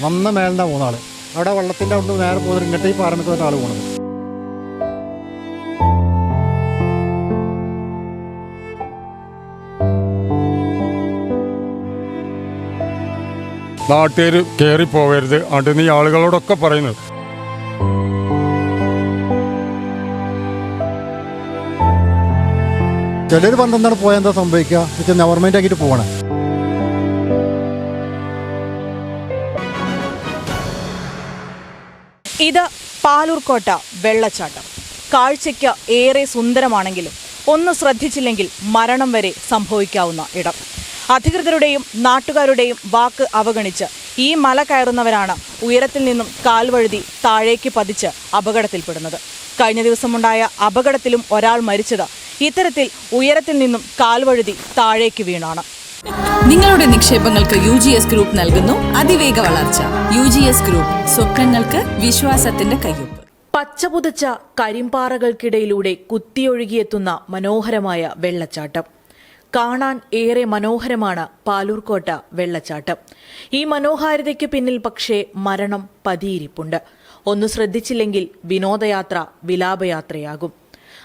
നന്ന മേലിൻ്റെ മൂന്നാൾ അവിടെ വെള്ളത്തിൻ്റെ അവിടെ നേരെ പോകുന്നത് ഇങ്ങോട്ട് ഈ പാറമൊക്കെ ഒരാൾ പോകണത്. നാട്ടുകാർ കയറിപ്പോകരുത് അവിടുന്ന് ഈ ആളുകളോടൊക്കെ പറയുന്നത്. ചിലർ പന്ത്രണ്ടാണ് പോയാൽ എന്താ സംഭവിക്കുക വെച്ചാൽ ഗവൺമെൻറ് ആക്കിയിട്ട് പോകണം. ഇത് പാലൂർക്കോട്ട വെള്ളച്ചാട്ടം. കാഴ്ചയ്ക്ക് ഏറെ സുന്ദരമാണെങ്കിലും ഒന്ന് ശ്രദ്ധിച്ചില്ലെങ്കിൽ മരണം വരെ സംഭവിക്കാവുന്ന ഇടം. അധികൃതരുടെയും നാട്ടുകാരുടെയും വാക്ക് അവഗണിച്ച് ഈ മല കയറുന്നവരാണ് ഉയരത്തിൽ നിന്നും കാൽവഴുതി താഴേക്ക് പതിച്ച് അപകടത്തിൽപ്പെടുന്നത്. കഴിഞ്ഞ ദിവസമുണ്ടായ അപകടത്തിലും ഒരാൾ മരിച്ചത് ഇത്തരത്തിൽ ഉയരത്തിൽ നിന്നും കാൽവഴുതി താഴേക്ക് വീണാണ്. നിങ്ങളുടെ നിക്ഷേപങ്ങൾക്ക് UGS ഗ്രൂപ്പ് നൽകുന്നു അതിവേഗ വളർച്ച. UGS ഗ്രൂപ്പ്, സ്വപ്നങ്ങൾക്ക് വിശ്വാസത്തിന്റെ കയ്യൊപ്പ്. പച്ചപുതച്ച കരിമ്പാറകൾക്കിടയിലൂടെ കുത്തിയൊഴുകിയെത്തുന്ന മനോഹരമായ വെള്ളച്ചാട്ടം. കാണാൻ ഏറെ മനോഹരമാണ് പാലൂർക്കോട്ട വെള്ളച്ചാട്ടം. ഈ മനോഹാരിതയ്ക്ക് പിന്നിൽ പക്ഷേ മരണം പതിയിരിപ്പുണ്ട്. ഒന്ന് ശ്രദ്ധിച്ചില്ലെങ്കിൽ വിനോദയാത്ര വിലാപയാത്രയാകും.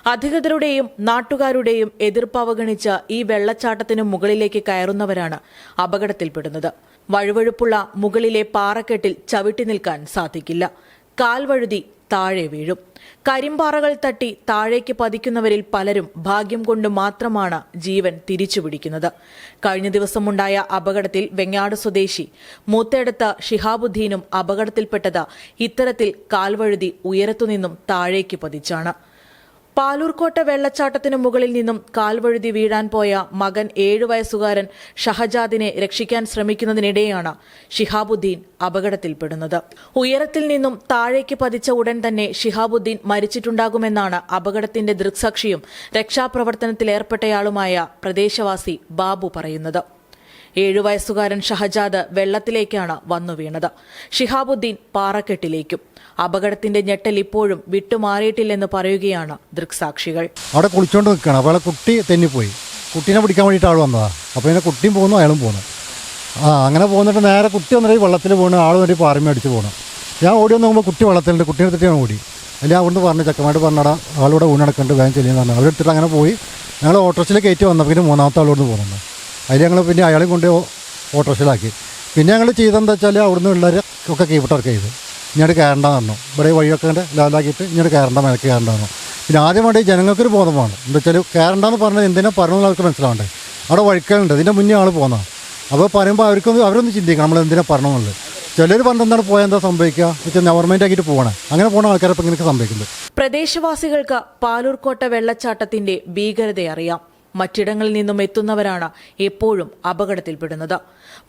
അധികൃതരുടെയും നാട്ടുകാരുടെയും എതിർപ്പ് അവഗണിച്ച് ഈ വെള്ളച്ചാട്ടത്തിന് മുകളിലേക്ക് കയറുന്നവരാണ് അപകടത്തിൽപ്പെടുന്നത്. വഴുവഴുപ്പുള്ള മുകളിലെ പാറക്കെട്ടിൽ ചവിട്ടി നിൽക്കാൻ സാധിക്കില്ല. കാൽവഴുതി താഴെ വീഴും. കരിമ്പാറകൾ തട്ടി താഴേക്ക് പതിക്കുന്നവരിൽ പലരും ഭാഗ്യം കൊണ്ട് മാത്രമാണ് ജീവൻ തിരിച്ചുപിടിക്കുന്നത്. കഴിഞ്ഞ ദിവസമുണ്ടായ അപകടത്തിൽ വെങ്ങാട് സ്വദേശി മൂത്തേടത്ത് ഷിഹാബുദ്ദീനും അപകടത്തിൽപ്പെട്ടത് ഇത്തരത്തിൽ കാൽവഴുതി ഉയരത്തുനിന്നും താഴേക്ക് പതിച്ചാണ്. പാലൂർക്കോട്ട വെള്ളച്ചാട്ടത്തിനു മുകളിൽ നിന്നും കാൽവഴുതി വീഴാൻ പോയ മകൻ 7 വയസ്സുകാരൻ ഷഹജാദിനെ രക്ഷിക്കാൻ ശ്രമിക്കുന്നതിനിടെയാണ് ഷിഹാബുദ്ദീൻ അപകടത്തിൽപ്പെടുന്നത്. ഉയരത്തിൽ നിന്നും താഴേക്ക് പതിച്ച ഉടൻ തന്നെ ഷിഹാബുദ്ദീൻ മരിച്ചിട്ടുണ്ടാകുമെന്നാണ് അപകടത്തിന്റെ ദൃക്സാക്ഷിയും രക്ഷാപ്രവർത്തനത്തിലേർപ്പെട്ടയാളുമായ പ്രദേശവാസി ബാബു പറയുന്നത്. 7 വയസ്സുകാരൻ ഷഹജാദ് വെള്ളത്തിലേക്കാണ് വന്നു വീണത്. ഷിഹാബുദ്ദീൻ പാറക്കെട്ടിലേക്കും. അപകടത്തിന്റെ ഞെട്ടൽ ഇപ്പോഴും വിട്ടുമാറിയിട്ടില്ലെന്ന് പറയുകയാണ് ദൃക്സാക്ഷികൾ. അവിടെ കുളിച്ചോണ്ട് നിൽക്കുകയാണ്. അപ്പോൾ അയാളെ കുട്ടി തെന്നിപ്പോയി. കുട്ടീനെ പിടിക്കാൻ വേണ്ടിയിട്ട് ആൾ വന്നതാണ്. അപ്പോൾ ഇങ്ങനെ കുട്ടിയും പോകുന്നു, അയാളും പോകുന്നു. അങ്ങനെ പോകുന്നിട്ട് നേരെ കുട്ടി വന്നിട്ട് വെള്ളത്തിൽ പോകുന്നു. ആൾ വേണ്ടി പാറമ അടിച്ച് പോകണം. ഞാൻ ഓടി വന്ന് നോക്കുമ്പോൾ കുട്ടി വെള്ളത്തിലുണ്ട്. കുട്ടീനെ എടുത്തിട്ട് ഞാൻ ഓടി. അല്ലെങ്കിൽ അവിടുന്ന് പറഞ്ഞു ചെക്കന്മാർ പറഞ്ഞാൽ ആളോടെ ഊണടക്കണ്ട് വേഗം ചെല്ലിയെന്ന് പറഞ്ഞു. അവരെടുത്തിട്ട് അങ്ങനെ പോയി. ഞങ്ങൾ ഓട്ടോറിക്ഷയിൽ കയറ്റി വന്നപ്പോൾ പിന്നെ 3ാമത്തെ ആളോട് പോകുന്നുണ്ട്. അതിൽ ഞങ്ങൾ പിന്നെ അയാളെയും കൊണ്ട് ഓട്ടോറിക്ഷയിലാക്കി. പിന്നെ ഞങ്ങൾ ചെയ്തതെന്താ വെച്ചാൽ അവിടുന്ന് ഉള്ളവരെ ഒക്കെ കീപ്പിട്ടർക്ക് ചെയ്തു. ഇങ്ങോട്ട് കയറണ്ടെന്ന് പറഞ്ഞു. ഇവിടെ വഴിയൊക്കെ ലെവലാക്കിയിട്ട് ഇങ്ങോട്ട് കയറണ്ട, മേലേക്ക് കയറണ്ടെന്ന്. പിന്നെ ആദ്യം വേണ്ടി ജനങ്ങൾക്കൊരു ബോധമാണ്. എന്താ വെച്ചാൽ കയറണ്ടെന്ന് പറഞ്ഞാൽ എന്തിനാ പറഞ്ഞതെന്ന് അവർക്ക് മനസ്സിലാവണ്ടേ. അവിടെ വഴിക്കലുണ്ട്. ഇതിൻ്റെ മുന്നേ ആൾ പോകുന്നതാണ്. അപ്പോൾ പറയുമ്പോൾ അവരൊന്ന് ചിന്തിക്കണം നമ്മൾ എന്തിനാ പറഞ്ഞതെന്നുള്ളത്. ചിലർ പണ്ടെന്താണ് പോയാൽ എന്താ സംഭവിക്കുക വെച്ചാൽ ഗവൺമെൻറ് ആക്കിയിട്ട് പോകണം. അങ്ങനെ പോകുന്ന ആൾക്കാരെ ഇപ്പം ഇങ്ങനെയൊക്കെ സംഭവിക്കുന്നത്. പ്രദേശവാസികൾക്ക് പാലൂർക്കോട്ട വെള്ളച്ചാട്ടത്തിന്റെ ഭീകരതയറിയാം. മറ്റിടങ്ങളിൽ നിന്നും എത്തുന്നവരാണ് എപ്പോഴും അപകടത്തിൽപ്പെടുന്നത്.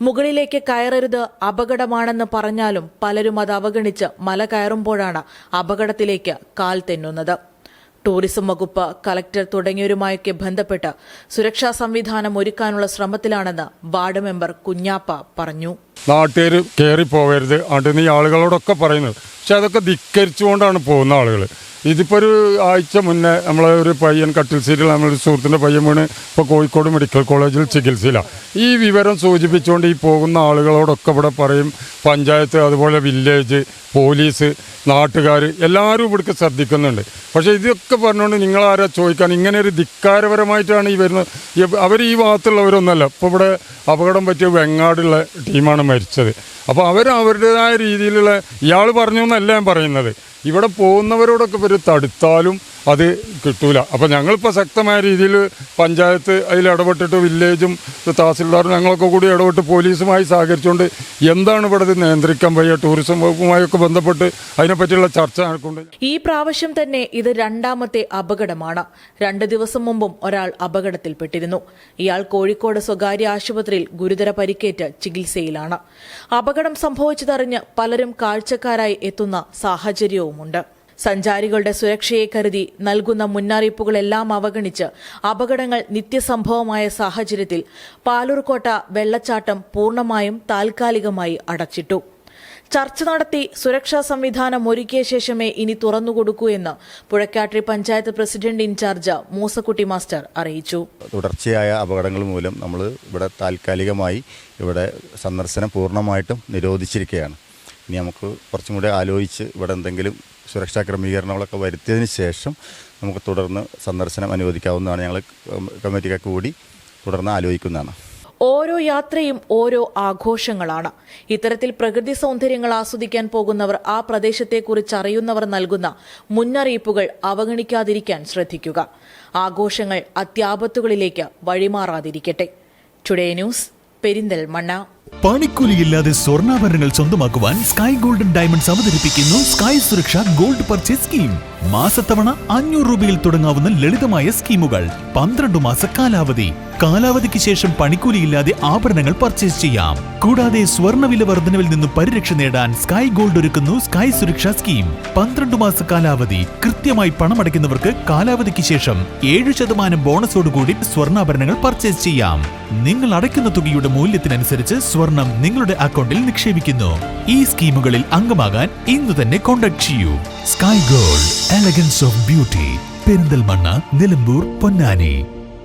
മുകളിലേക്ക് കയറരുത്, അപകടമാണെന്ന് പറഞ്ഞാലും പലരും അത് അവഗണിച്ച് മല കയറുമ്പോഴാണ് അപകടത്തിലേക്ക് കാൽ തെന്നുന്നത്. ടൂറിസം വകുപ്പ്, കലക്ടർ തുടങ്ങിയവരുമായൊക്കെ ബന്ധപ്പെട്ട് സുരക്ഷാ സംവിധാനം ഒരുക്കാനുള്ള ശ്രമത്തിലാണെന്ന് വാർഡ് മെമ്പർ കുഞ്ഞാപ്പ പറഞ്ഞു. നാട്ടുകാർ കയറിപ്പോകരുത് അവിടുന്ന് ഈ ആളുകളോടൊക്കെ പറയുന്നത്. പക്ഷെ അതൊക്കെ ധിക്കരിച്ചുകൊണ്ടാണ് പോകുന്ന ആളുകൾ. ഇതിപ്പോൾ ഒരു ആഴ്ച മുന്നേ നമ്മളെ ഒരു പയ്യൻ കട്ടിൽ സീറ്റിൽ നമ്മളൊരു സുഹൃത്തിൻ്റെ പയ്യൻ വീണ് ഇപ്പോൾ കോഴിക്കോട് മെഡിക്കൽ കോളേജിൽ ചികിത്സയിലാണ്. ഈ വിവരം സൂചിപ്പിച്ചുകൊണ്ട് ഈ പോകുന്ന ആളുകളോടൊക്കെ ഇവിടെ പറയും. പഞ്ചായത്ത്, അതുപോലെ വില്ലേജ്, പോലീസ്, നാട്ടുകാർ എല്ലാവരും ഇവിടേക്ക് ശ്രദ്ധിക്കുന്നുണ്ട്. പക്ഷേ ഇതൊക്കെ പറഞ്ഞുകൊണ്ട് നിങ്ങളാരാ ചോദിക്കാൻ? ഇങ്ങനെ ഒരു ധിക്കാരപരമായിട്ടാണ് ഈ വരുന്നത്. അവർ ഈ ഭാഗത്തുള്ളവരൊന്നുമല്ല. ഇപ്പോൾ ഇവിടെ അപകടം പറ്റിയ വെങ്ങാടുള്ള ടീമാണ് മരിച്ചത്. അപ്പോൾ അവരുടേതായ രീതിയിലുള്ള ഇയാൾ പറഞ്ഞു എന്നല്ല ഞാൻ പറയുന്നത്. ഇവിടെ പോകുന്നവരോടൊക്കെ ഇവർ തടുത്താലും അത് കിട്ടൂല. അപ്പോൾ ഞങ്ങളിപ്പോൾ ശക്തമായ രീതിയിൽ പഞ്ചായത്ത് അതിൽ ഇടപെട്ടിട്ട് വില്ലേജും തഹസിൽദാറും ഞങ്ങളൊക്കെ കൂടി ഇടപെട്ട് പോലീസുമായി സഹകരിച്ചുകൊണ്ട് എന്താണ് ഇവിടെ ഇത് നിയന്ത്രിക്കാൻ വയ്യ, ടൂറിസം വകുപ്പുമായൊക്കെ ബന്ധപ്പെട്ട് അതിനെപ്പറ്റിയുള്ള ചർച്ച നടക്കുന്നുണ്ട്. ഈ പ്രാവശ്യം തന്നെ ഇത് 2ാമത്തെ അപകടമാണ്. 2 ദിവസം മുമ്പും ഒരാൾ അപകടത്തിൽപ്പെട്ടിരുന്നു. ഇയാൾ കോഴിക്കോട് സ്വകാര്യ ആശുപത്രിയിൽ ഗുരുതര പരിക്കേറ്റ് ചികിത്സയിലാണ്. അപകടം സംഭവിച്ചതറിഞ്ഞ് പലരും കാഴ്ചക്കാരായി എത്തുന്ന സാഹചര്യവുമുണ്ട്. സഞ്ചാരികളുടെ സുരക്ഷയെ കരുതി നൽകുന്ന മുന്നറിയിപ്പുകളെല്ലാം അവഗണിച്ച് അപകടങ്ങൾ നിത്യസംഭവമായ സാഹചര്യത്തിൽ പാലൂർക്കോട്ട വെള്ളച്ചാട്ടം പൂർണ്ണമായും താൽക്കാലികമായി അടച്ചിട്ടു. ചർച്ച നടത്തി സുരക്ഷാ സംവിധാനം ഒരുക്കിയ ശേഷമേ ഇനി തുറന്നുകൊടുക്കൂ എന്ന് Puzhakkattiri panchayat president in charge Moosakutty master അറിയിച്ചു. തുടർച്ചയായ അപകടങ്ങൾ മൂലം നമ്മൾ ഇവിടെ താൽക്കാലികമായി ഇവിടെ സന്ദർശനം പൂർണ്ണമായിട്ടും നിരോധിച്ചിരിക്കുകയാണ്. ഇനി നമുക്ക് കുറച്ചും കൂടി ആലോചിച്ച് ഇവിടെ എന്തെങ്കിലും സുരക്ഷാ ക്രമീകരണങ്ങളൊക്കെ വരുത്തിയതിന് ശേഷം നമുക്ക് തുടർന്ന് സന്ദർശനം അനുവദിക്കാവുന്നതാണ്. ഞങ്ങൾ കമ്മിറ്റിയൊക്കെ കൂടി തുടർന്ന് ആലോചിക്കുന്നതാണ്. ഓരോ യാത്രയും ഓരോ ആഘോഷങ്ങളാണ്. ഇത്തരത്തിൽ പ്രകൃതി സൗന്ദര്യങ്ങൾ ആസ്വദിക്കാൻ പോകുന്നവർ ആ പ്രദേശത്തെക്കുറിച്ച് അറിയുന്നവർ നൽകുന്ന മുന്നറിയിപ്പുകൾ അവഗണിക്കാതിരിക്കാൻ ശ്രദ്ധിക്കുക. ആഘോഷങ്ങൾ അത്യാപത്തുകളിലേക്ക് വഴിമാറാതിരിക്കട്ടെ. Today news, Perinthalmanna. പണിക്കൂലിയില്ലാതെ സ്വർണ്ണാഭരണങ്ങൾ സ്വന്തമാക്കുവാൻ സ്കൈ ഗോൾഡൻ ഡയമണ്ട്സ് അവതരിപ്പിക്കുന്നു Sky Suraksha gold purchase scheme. മാസത്തവണ 500 രൂപയിൽ തുടങ്ങാവുന്ന ലളിതമായ സ്കീമുകൾ. 12 മാസ കാലാവധി. കാലാവധിക്ക് ശേഷം പണിക്കൂലിയില്ലാതെ ആഭരണങ്ങൾ പർച്ചേസ് ചെയ്യാം. കൂടാതെ സ്വർണ്ണവില വർധനവിൽ നിന്ന് പരിരക്ഷ നേടാൻ സ്കൈ ഗോൾഡ് ഒരുക്കുന്നു സ്കൈ സുരക്ഷ സ്കീം. 12 മാസ കാലാവധി. കൃത്യമായി പണമടയ്ക്കുന്നവർക്ക് കാലാവധിക്ക് ശേഷം 7% ബോണസോടുകൂടി സ്വർണ്ണാഭരണങ്ങൾ പർച്ചേസ് ചെയ്യാം. നിങ്ങൾ അടയ്ക്കുന്ന തുകയുടെ മൂല്യത്തിനനുസരിച്ച് സ്വർണം നിങ്ങളുടെ അക്കൗണ്ടിൽ നിക്ഷേപിക്കുന്നു. ഈ സ്കീമുകളിൽ അംഗമാകാൻ ഇന്ന് തന്നെ കോൺടാക്ട് ചെയ്യൂ. Sky gold, elegance of beauty, Perinthalmanna, Nilambur, Ponnani.